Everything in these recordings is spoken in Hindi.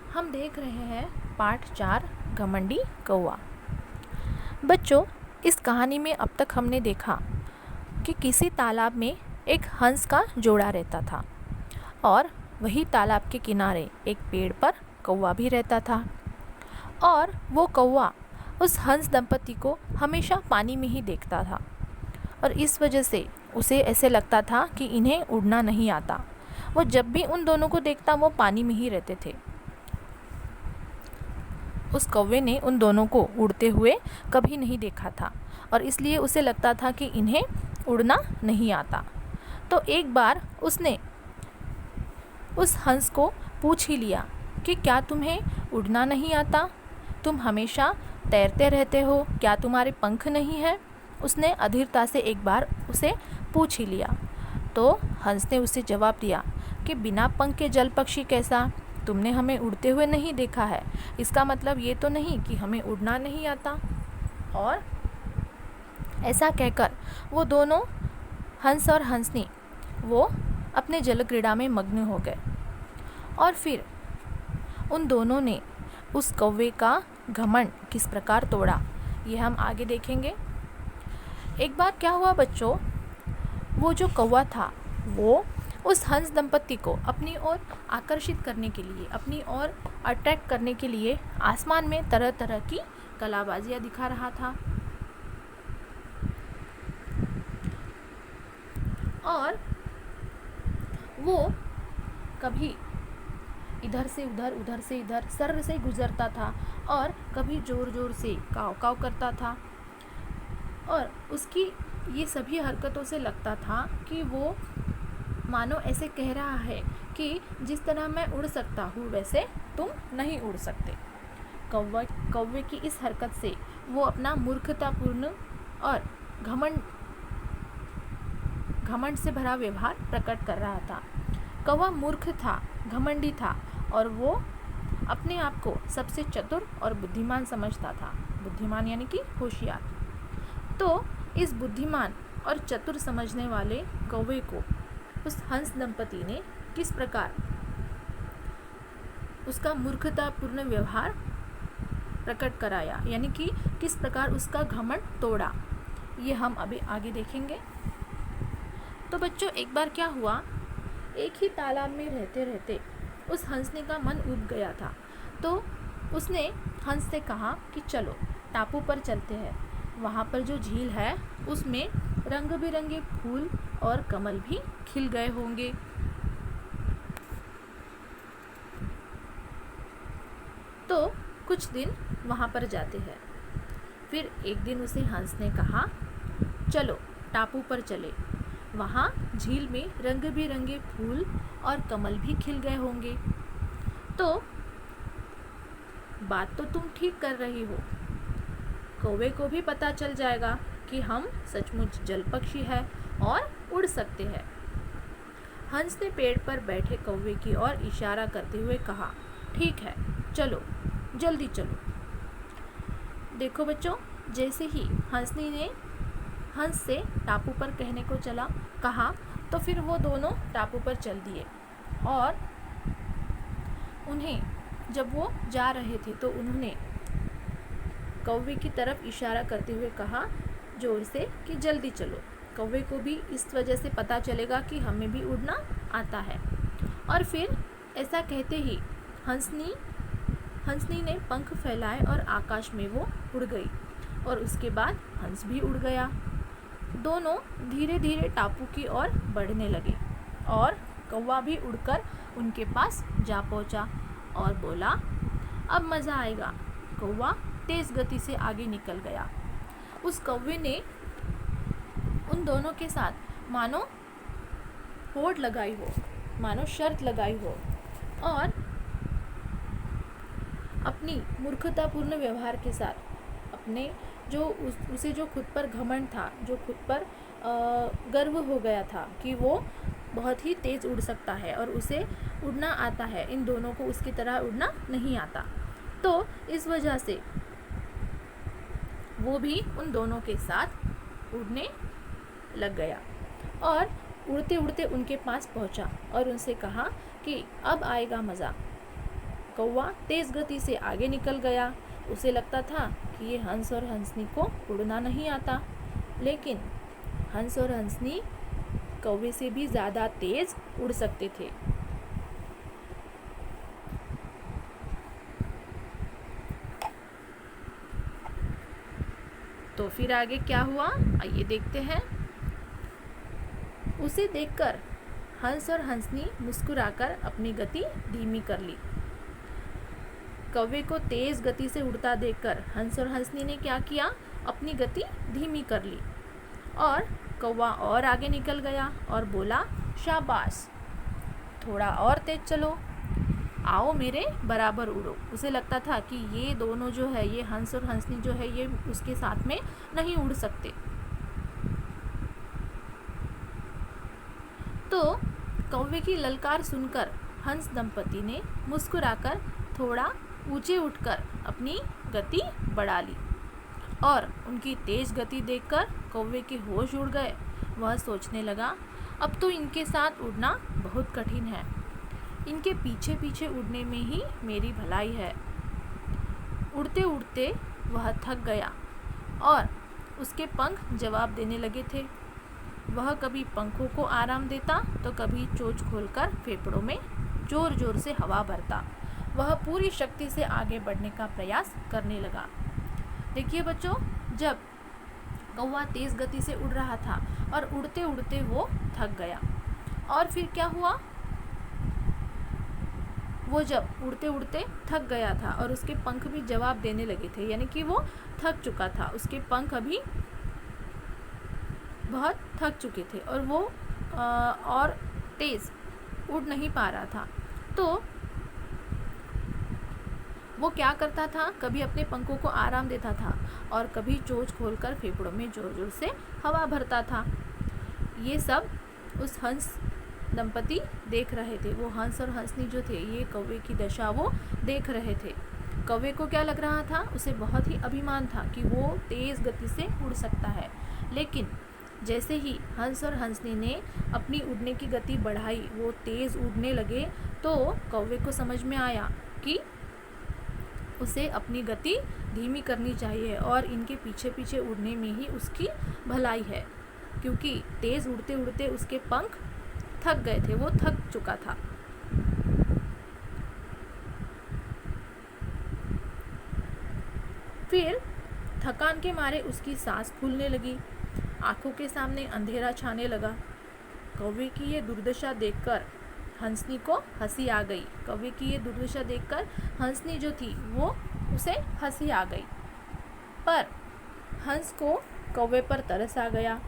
हम देख रहे हैं पाठ 4 घमंडी कौवा। बच्चों, इस कहानी में अब तक हमने देखा कि किसी तालाब में एक हंस का जोड़ा रहता था और वही तालाब के किनारे एक पेड़ पर कौवा भी रहता था और वो कौवा उस हंस दंपति को हमेशा पानी में ही देखता था और इस वजह से उसे ऐसे लगता था कि इन्हें उड़ना नहीं आता। वो जब भी उन दोनों को देखता वो पानी में ही रहते थे। उस कौवे ने उन दोनों को उड़ते हुए कभी नहीं देखा था और इसलिए उसे लगता था कि इन्हें उड़ना नहीं आता। तो एक बार उसने उस हंस को पूछ ही लिया कि क्या तुम्हें उड़ना नहीं आता? तुम हमेशा तैरते रहते हो, क्या तुम्हारे पंख नहीं हैं? उसने अधीरता से एक बार उसे पूछ ही लिया। तो हंस ने उसे जवाब दिया कि बिना पंख के जल पक्षी कैसा? तुमने हमें उड़ते हुए नहीं देखा है, इसका मतलब ये तो नहीं कि हमें उड़ना नहीं आता। और ऐसा कहकर वो दोनों हंस और हंसनी वो अपने जल क्रीड़ा में मग्न हो गए और फिर उन दोनों ने उस कौवे का घमंड किस प्रकार तोड़ा ये हम आगे देखेंगे। एक बार क्या हुआ बच्चों, वो जो कौवा था वो उस हंस दंपति को अपनी ओर आकर्षित करने के लिए, अपनी ओर अट्रैक्ट करने के लिए आसमान में तरह तरह की कलाबाजियाँ दिखा रहा था। और वो कभी इधर से उधर, उधर से इधर सर से गुजरता था और कभी ज़ोर ज़ोर से काव काव करता था और उसकी ये सभी हरकतों से लगता था कि वो मानो ऐसे कह रहा है कि जिस तरह मैं उड़ सकता हूँ वैसे तुम नहीं उड़ सकते। कौवे की इस हरकत से वो अपना मूर्खतापूर्ण और घमंड से भरा व्यवहार प्रकट कर रहा था। कौवा मूर्ख था, घमंडी था और वो अपने आप को सबसे चतुर और बुद्धिमान समझता था। बुद्धिमान यानी कि होशियार। तो इस बुद्धिमान और चतुर समझने वाले कौवे को उस हंस दंपति ने किस प्रकार उसका मूर्खतापूर्ण व्यवहार प्रकट कराया, यानी कि किस प्रकार उसका घमंड तोड़ा, ये हम अभी आगे देखेंगे। तो बच्चों, एक बार क्या हुआ, एक ही तालाब में रहते रहते उस हंसने का मन उब गया था। तो उसने हंस से कहा कि चलो टापू पर चलते हैं, वहाँ पर जो झील है उसमें रंग बिरंगे फूल और कमल भी खिल गए होंगे। तो कुछ दिन वहाँ पर जाते हैं। फिर एक दिन उसे हंस ने कहा चलो टापू पर चले, वहाँ झील में रंग बिरंगे फूल और कमल भी खिल गए होंगे। तो बात तो तुम ठीक कर रही हो, कौवे को भी पता चल जाएगा कि हम सचमुच जल पक्षी हैं और उड़ सकते हैं। हंस ने पेड़ पर बैठे कौवे की ओर इशारा करते हुए कहा, ठीक है चलो, जल्दी चलो। देखो बच्चों, जैसे ही हंसनी ने हंस से टापू पर कहने को कहा तो फिर वो दोनों टापू पर चल दिए और उन्हें जब वो जा रहे थे तो उन्होंने कौवे की तरफ इशारा करते हुए कहा जोर से कि जल्दी चलो। कौवे को भी इस वजह से पता चलेगा कि हमें भी उड़ना आता है। और फिर ऐसा कहते ही हंसनी ने पंख फैलाए और आकाश में वो उड़ गई और उसके बाद हंस भी उड़ गया। दोनों धीरे धीरे टापू की ओर बढ़ने लगे और कौवा भी उड़कर उनके पास जा पहुंचा और बोला, अब मज़ा आएगा। कौवा तेज़ गति से आगे निकल गया। उस कौवे ने उन दोनों के साथ मानो होड़ लगाई हो, मानो शर्त लगाई हो और अपनी मूर्खतापूर्ण व्यवहार के साथ अपने उसे जो खुद पर घमंड था, जो खुद पर गर्व हो गया था कि वो बहुत ही तेज़ उड़ सकता है और उसे उड़ना आता है, इन दोनों को उसकी तरह उड़ना नहीं आता। तो इस वजह से वो भी उन दोनों के साथ उड़ने लग गया और उड़ते उड़ते उनके पास पहुंचा और उनसे कहा कि अब आएगा मज़ा। कौवा तेज गति से आगे निकल गया। उसे लगता था कि ये हंस और हंसनी को उड़ना नहीं आता, लेकिन हंस और हंसनी कौवे से भी ज़्यादा तेज उड़ सकते थे। तो फिर आगे क्या हुआ, आइए देखते हैं। उसे देखकर हंस और हंसनी मुस्कुराकर अपनी गति धीमी कर ली। कौवे को तेज गति से उड़ता देखकर हंस और हंसनी ने क्या किया, अपनी गति धीमी कर ली और कौवा और आगे निकल गया और बोला, शाबाश, थोड़ा और तेज चलो, आओ मेरे बराबर उड़ो। उसे लगता था कि ये दोनों जो है, ये हंस और हंसनी जो है, ये उसके साथ में नहीं उड़ सकते। तो कौवे की ललकार सुनकर हंस दंपति ने मुस्कुराकर थोड़ा ऊंचे उठकर अपनी गति बढ़ा ली और उनकी तेज गति देखकर कौवे के होश उड़ गए। वह सोचने लगा, अब तो इनके साथ उड़ना बहुत कठिन है, इनके पीछे पीछे उड़ने में ही मेरी भलाई है। उड़ते उड़ते वह थक गया और उसके पंख जवाब देने लगे थे। वह कभी पंखों को आराम देता तो कभी चोंच खोलकर फेफड़ों में जोर जोर से हवा भरता। वह पूरी शक्ति से आगे बढ़ने का प्रयास करने लगा। देखिए बच्चों, जब कौवा तेज गति से उड़ रहा था और उड़ते उड़ते वो थक गया, और फिर क्या हुआ, वो जब उड़ते उड़ते थक गया था और उसके पंख भी जवाब देने लगे थे, यानी कि वो थक चुका था, उसके पंख अभी बहुत थक चुके थे और वो और तेज उड़ नहीं पा रहा था। तो वो क्या करता था, कभी अपने पंखों को आराम देता था और कभी चोंच खोलकर फेफड़ों में जोर जोर से हवा भरता था। ये सब उस हंस दंपति देख रहे थे। वो हंस और हंसनी जो थे, ये कौवे की दशा वो देख रहे थे। कौवे को क्या लग रहा था, उसे बहुत ही अभिमान था कि वो तेज गति से उड़ सकता है। लेकिन जैसे ही हंस और हंसनी ने अपनी उड़ने की गति बढ़ाई, वो तेज उड़ने लगे, तो कौवे को समझ में आया कि उसे अपनी गति धीमी करनी चाहिए और इनके पीछे पीछे उड़ने में ही उसकी भलाई है, क्योंकि तेज उड़ते उड़ते उसके पंख थक गए थे, वो थक चुका था। फिर थकान के मारे उसकी सांस फूलने लगी, आंखों के सामने अंधेरा छाने लगा। कौवे की ये दुर्दशा देखकर हंसनी को हंसी आ गई। कौवे की ये दुर्दशा देखकर हंसनी जो थी वो उसे हंसी आ गई, पर हंस को कौवे पर तरस आ गया।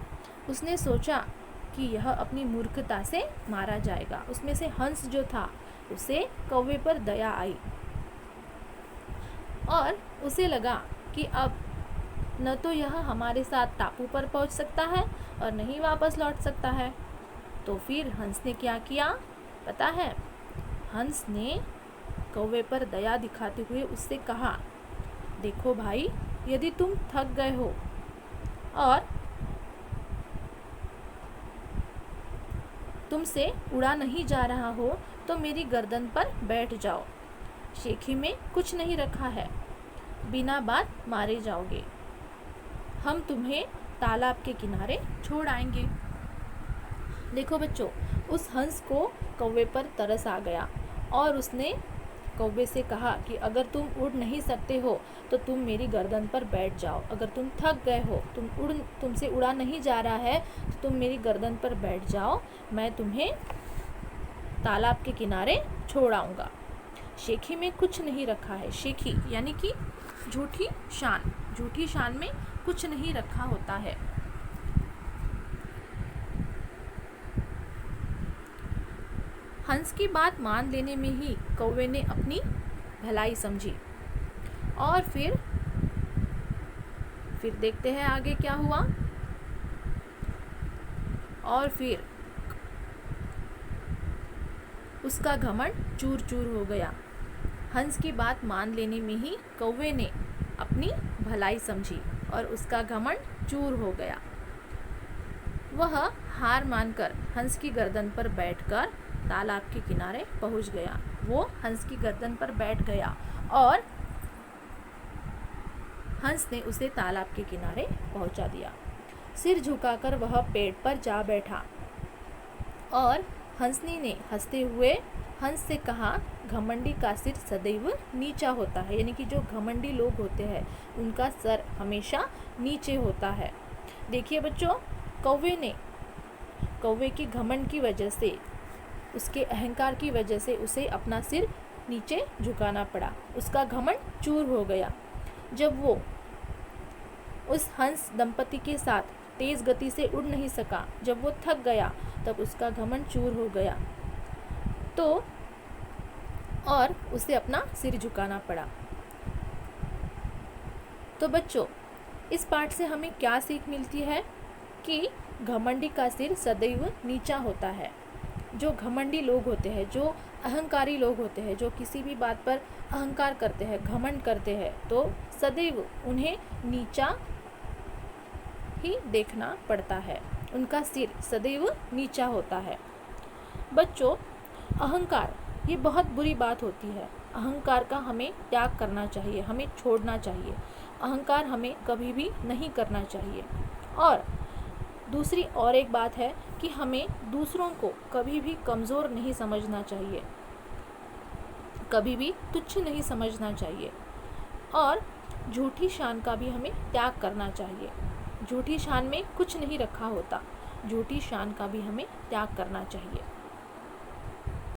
उसने सोचा कि यह अपनी मूर्खता से मारा जाएगा। उसमें से हंस जो था, उसे कौवे पर दया आई और उसे लगा कि अब न तो यह हमारे साथ टापू पर पहुंच सकता है और नहीं वापस लौट सकता है। तो फिर हंस ने क्या किया पता है, हंस ने कौवे पर दया दिखाते हुए उससे कहा, देखो भाई, यदि तुम थक गए हो और तुमसे उड़ा नहीं जा रहा हो तो मेरी गर्दन पर बैठ जाओ। शेखी में कुछ नहीं रखा है, बिना बात मारे जाओगे। हम तुम्हें तालाब के किनारे छोड़ आएंगे। देखो बच्चों, उस हंस को कौवे पर तरस आ गया और उसने कौवे से कहा कि अगर तुम उड़ नहीं सकते हो तो तुम मेरी गर्दन पर बैठ जाओ। अगर तुम थक गए हो, तुमसे उड़ा नहीं जा रहा है तो तुम मेरी गर्दन पर बैठ जाओ, मैं तुम्हें तालाब के किनारे छोड़ आऊँगा। शेखी में कुछ नहीं रखा है। शेखी यानी कि झूठी शान, झूठी शान में कुछ नहीं रखा होता है। हंस की बात मान लेने में ही कौवे ने अपनी भलाई समझी और फिर देखते हैं आगे क्या हुआ। और फिर उसका घमंड चूर चूर हो गया। हंस की बात मान लेने में ही कौवे ने अपनी भलाई समझी और उसका घमंड चूर हो गया। वह हार मानकर हंस की गर्दन पर बैठकर तालाब के किनारे पहुंच गया। वो हंस की गर्दन पर बैठ गया और हंस ने उसे तालाब के किनारे पहुंचा दिया। सिर झुकाकर वह पेड़ पर जा बैठा और हंसनी ने हंसते हुए हंस से कहा, घमंडी का सिर सदैव नीचा होता है। यानी कि जो घमंडी लोग होते हैं उनका सर हमेशा नीचे होता है। देखिए बच्चों, कौवे के घमंड की वजह से, उसके अहंकार की वजह से उसे अपना सिर नीचे झुकाना पड़ा। उसका घमंड चूर हो गया। जब वो उस हंस दंपति के साथ तेज गति से उड़ नहीं सका, जब वो थक गया, तब उसका घमंड चूर हो गया और उसे अपना सिर झुकाना पड़ा। तो बच्चों, इस पाठ से हमें क्या सीख मिलती है कि घमंडी का सिर सदैव नीचा होता है। जो घमंडी लोग होते हैं, जो अहंकारी लोग होते हैं, जो किसी भी बात पर अहंकार करते हैं, घमंड करते हैं, तो सदैव उन्हें नीचा ही देखना पड़ता है। उनका सिर सदैव नीचा होता है। बच्चों, अहंकार ये बहुत बुरी बात होती है। अहंकार का हमें त्याग करना चाहिए, हमें छोड़ना चाहिए। अहंकार हमें कभी भी नहीं करना चाहिए। और दूसरी और एक बात है कि हमें दूसरों को कभी भी कमज़ोर नहीं समझना चाहिए, कभी भी तुच्छ नहीं समझना चाहिए। और झूठी शान का भी हमें त्याग करना चाहिए। झूठी शान में कुछ नहीं रखा होता, झूठी शान का भी हमें त्याग करना चाहिए।